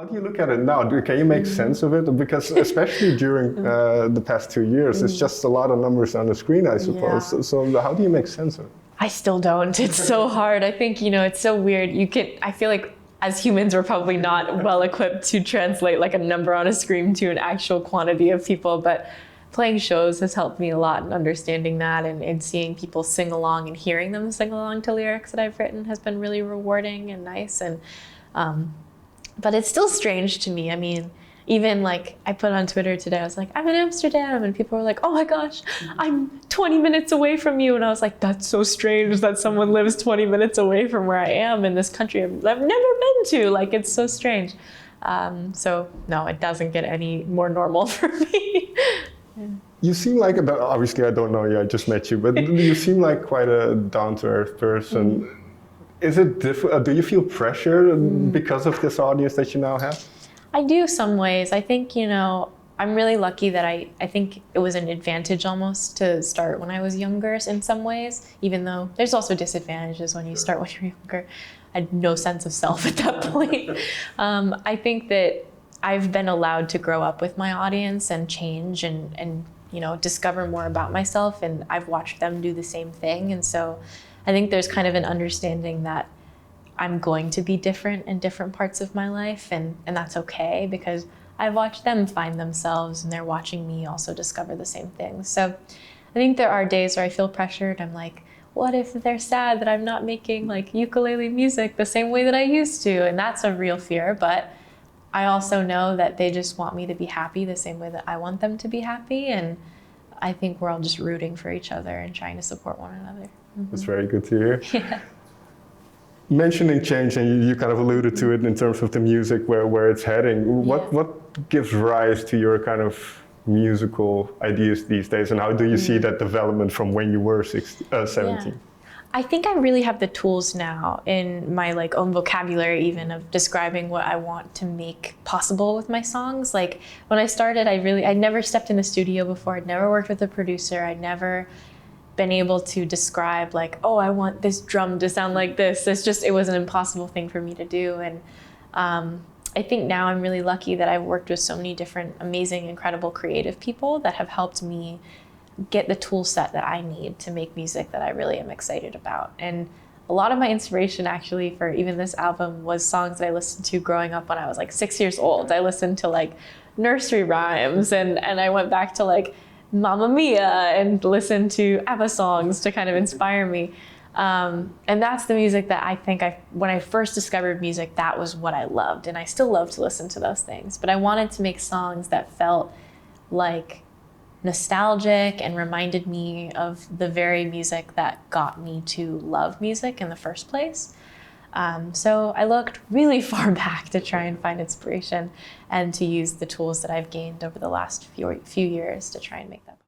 How do you look at it now? Can you make sense of it? Because especially during the past 2 years, it's just a lot of numbers on the screen, I suppose. Yeah. So how do you make sense of it? I still don't. It's so hard. I think, it's so weird. I feel like as humans, we're probably not well equipped to translate like a number on a screen to an actual quantity of people, but playing shows has helped me a lot in understanding that, and seeing people sing along and hearing them sing along to lyrics that I've written has been really rewarding and nice. And but it's still strange to me. I mean, even like I put on Twitter today, I was like, I'm in Amsterdam, and people were like, oh my gosh, I'm 20 minutes away from you. And I was like, that's so strange that someone lives 20 minutes away from where I am in this country I've never been to. Like, it's so strange. So no, it doesn't get any more normal for me. You seem like, obviously I don't know you, I just met you, but you seem like quite a down-to-earth person. Is it difficult? Do you feel pressure because of this audience that you now have? I do some ways. I think, I'm really lucky that I think it was an advantage almost to start when I was younger in some ways, even though there's also disadvantages when you start when you're younger. I had no sense of self at that point. I think that I've been allowed to grow up with my audience and change and discover more about myself, and I've watched them do the same thing. And so I think there's kind of an understanding that I'm going to be different in different parts of my life, and that's okay, because I've watched them find themselves and they're watching me also discover the same things. So I think there are days where I feel pressured. I'm like, what if they're sad that I'm not making like ukulele music the same way that I used to? And that's a real fear, but I also know that they just want me to be happy the same way that I want them to be happy. And I think we're all just rooting for each other and trying to support one another. That's very good to hear. Yeah. Mentioning change, and you kind of alluded to it in terms of the music, where it's heading. What gives rise to your kind of musical ideas these days, and how do you see that development from when you were 17? Yeah. I think I really have the tools now in my like own vocabulary even of describing what I want to make possible with my songs. Like when I started, I'd never stepped in the studio before. I'd never worked with a producer. I'd never been able to describe like, oh, I want this drum to sound like this. It was an impossible thing for me to do. And I think now I'm really lucky that I've worked with so many different amazing, incredible, creative people that have helped me get the tool set that I need to make music that I really am excited about. And a lot of my inspiration actually for even this album was songs that I listened to growing up when I was like 6 years old. I listened to like nursery rhymes and I went back to like Mamma Mia and listened to ABBA songs to kind of inspire me. And that's the music that I think when I first discovered music, that was what I loved. And I still love to listen to those things. But I wanted to make songs that felt like nostalgic and reminded me of the very music that got me to love music in the first place. So I looked really far back to try and find inspiration and to use the tools that I've gained over the last few years to try and make that.